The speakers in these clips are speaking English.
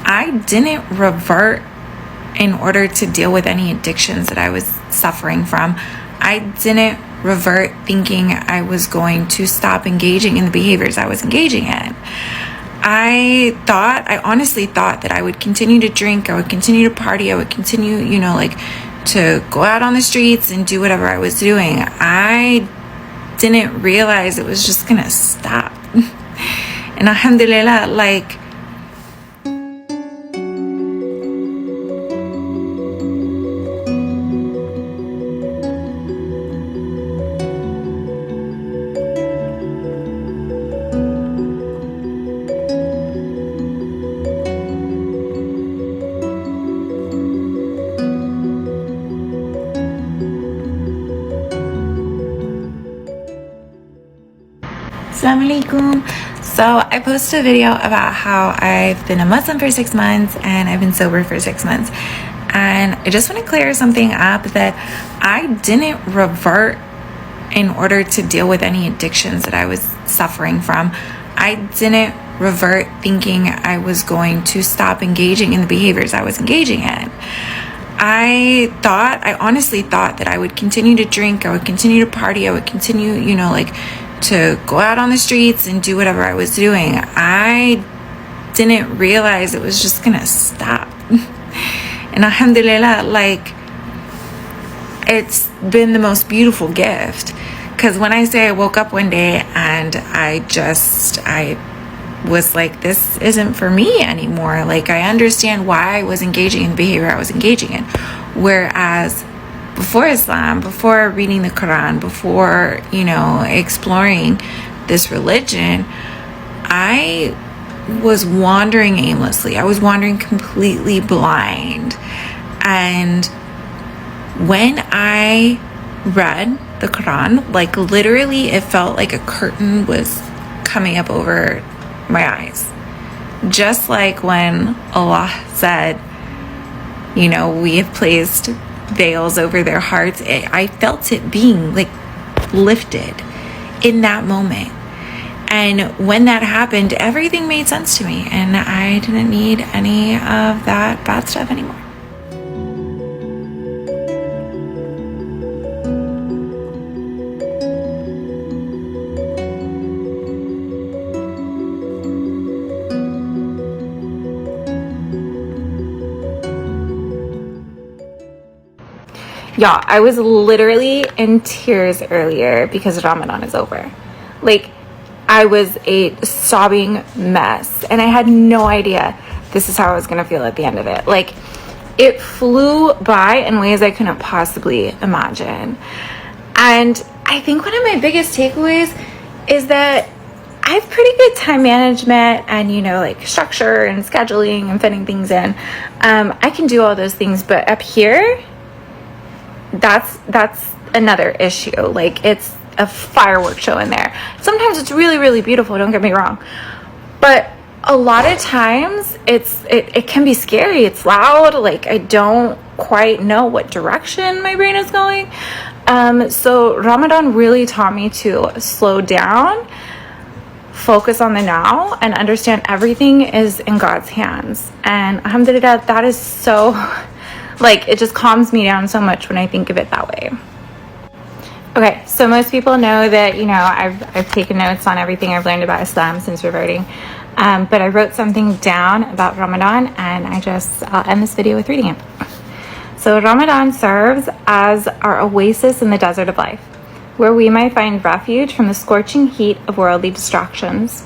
I didn't revert in order to deal with any addictions that I was suffering from. I didn't revert thinking I was going to stop engaging in the behaviors I was engaging in. I honestly thought that I would continue to drink, I would continue to party, I would continue, to go out on the streets and do whatever I was doing. I didn't realize it was just gonna stop. And alhamdulillah, Assalamu alaikum. So I posted a video about how I've been a Muslim for 6 months and I've been sober for 6 months. And I just want to clear something up, that I didn't revert in order to deal with any addictions that I was suffering from. I didn't revert thinking I was going to stop engaging in the behaviors I was engaging in. I honestly thought that I would continue to drink, I would continue to party, I would continue, to go out on the streets and do whatever I was doing. I didn't realize it was just gonna stop. And alhamdulillah, it's been the most beautiful gift. Because when I say I woke up one day and I was like, this isn't for me anymore. I understand why I was engaging in the behavior I was engaging in. Whereas before Islam, before reading the Quran, before, exploring this religion, I was wandering aimlessly. I was wandering completely blind. And when I read the Quran, literally it felt like a curtain was coming up over my eyes. Just like when Allah said, we have placed veils over their hearts. I felt it being lifted in that moment. And when that happened, everything made sense to me, and I didn't need any of that bad stuff anymore. Y'all, I was literally in tears earlier because Ramadan is over. I was a sobbing mess, and I had no idea this is how I was going to feel at the end of it. It flew by in ways I couldn't possibly imagine. And I think one of my biggest takeaways is that I have pretty good time management and, structure and scheduling and fitting things in. I can do all those things, but up here, that's another issue. It's a fireworks show in there. Sometimes it's really, really beautiful, don't get me wrong, but a lot of times it can be scary. It's loud. I don't quite know what direction my brain is going. So Ramadan really taught me to slow down, focus on the now, and understand everything is in God's hands. And alhamdulillah, that is so it just calms me down so much when I think of it that way. Okay, so most people know that, I've taken notes on everything I've learned about Islam since reverting. But I wrote something down about Ramadan, and I'll end this video with reading it. So Ramadan serves as our oasis in the desert of life, where we might find refuge from the scorching heat of worldly distractions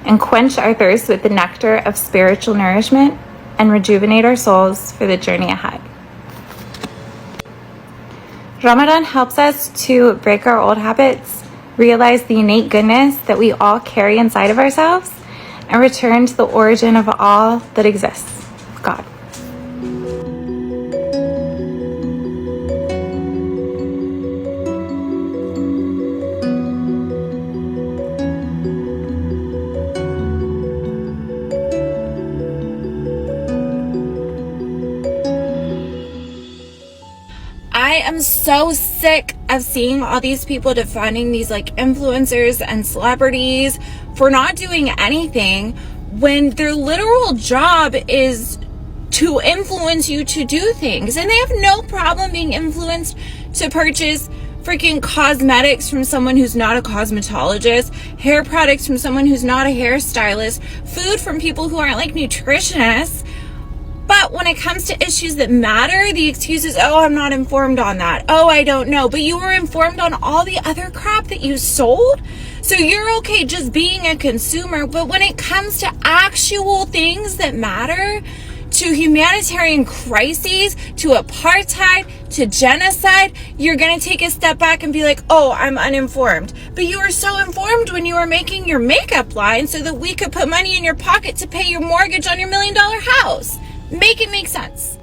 and quench our thirst with the nectar of spiritual nourishment and rejuvenate our souls for the journey ahead. Ramadan helps us to break our old habits, realize the innate goodness that we all carry inside of ourselves, and return to the origin of all that exists, God. I am so sick of seeing all these people defending these influencers and celebrities for not doing anything when their literal job is to influence you to do things. And they have no problem being influenced to purchase freaking cosmetics from someone who's not a cosmetologist, hair products from someone who's not a hairstylist, food from people who aren't like nutritionists. But when it comes to issues that matter, the excuse is, oh, I'm not informed on that. Oh, I don't know. But you were informed on all the other crap that you sold. So you're okay just being a consumer. But when it comes to actual things that matter, to humanitarian crises, to apartheid, to genocide, you're going to take a step back and be like, oh, I'm uninformed. But you were so informed when you were making your makeup line so that we could put money in your pocket to pay your mortgage on your $1 million house. Make it make sense.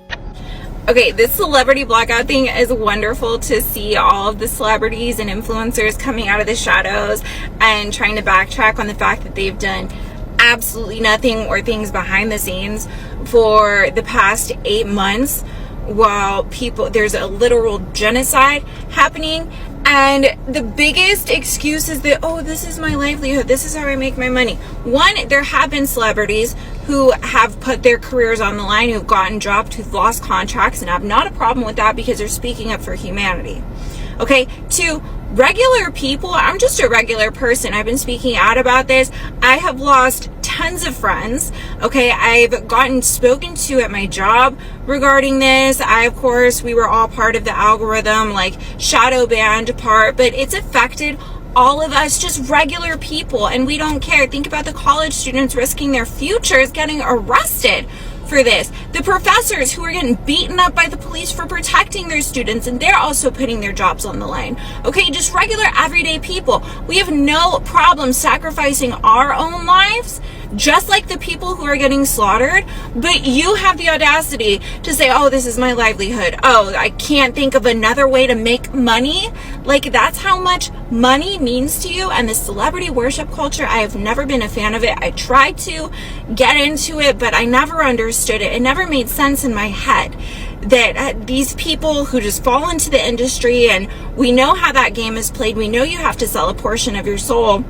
Okay, this celebrity blackout thing is wonderful to see all of the celebrities and influencers coming out of the shadows and trying to backtrack on the fact that they've done absolutely nothing or things behind the scenes for the past 8 months while there's a literal genocide happening. And the biggest excuse is that, oh, this is my livelihood, this is how I make my money. One, there have been celebrities who have put their careers on the line, who've gotten dropped, who've lost contracts, and I have not a problem with that because they're speaking up for humanity. Okay, two, regular people, I'm just a regular person. I've been speaking out about this. I have lost tons of friends. Okay, I've gotten spoken to at my job regarding this. Of course, we were all part of the algorithm, like shadow banned part, but it's affected all of us, just regular people, and we don't care. Think about the college students risking their futures getting arrested for this. The professors who are getting beaten up by the police for protecting their students, and they're also putting their jobs on the line. Okay, just regular everyday people. We have no problem sacrificing our own lives, just like the people who are getting slaughtered, but you have the audacity to say, oh, this is my livelihood. Oh, I can't think of another way to make money. Like, that's how much money means to you. And the celebrity worship culture, I have never been a fan of it. I tried to get into it, but I never understood it. It never made sense in my head that these people who just fall into the industry, and we know how that game is played. We know you have to sell a portion of your soul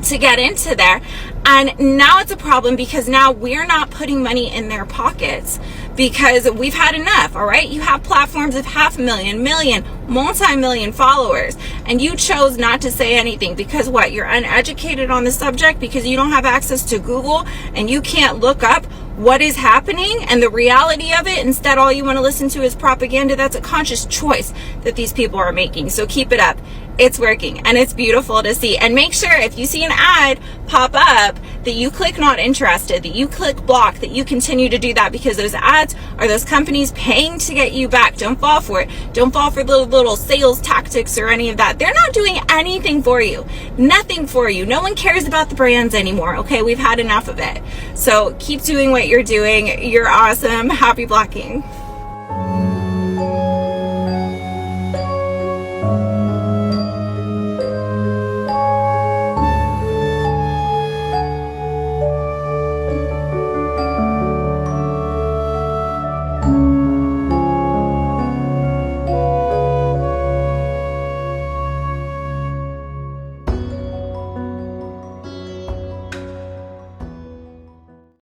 to get into there. And now it's a problem because now we're not putting money in their pockets because we've had enough. All right, you have platforms of 500,000, million, multi-million followers, and you chose not to say anything because what? You're uneducated on the subject, because you don't have access to Google and you can't look up what is happening and the reality of it. Instead, all you want to listen to is propaganda. That's a conscious choice that these people are making. So keep it up. It's working and it's beautiful to see. And make sure if you see an ad pop up that you click not interested, that you click block, that you continue to do that, because those ads are those companies paying to get you back. Don't fall for it. Don't fall for little sales tactics or any of that. They're not doing anything for you. Nothing for you. No one cares about the brands anymore. Okay, we've had enough of it. So keep doing what you're doing. You're awesome. Happy blocking.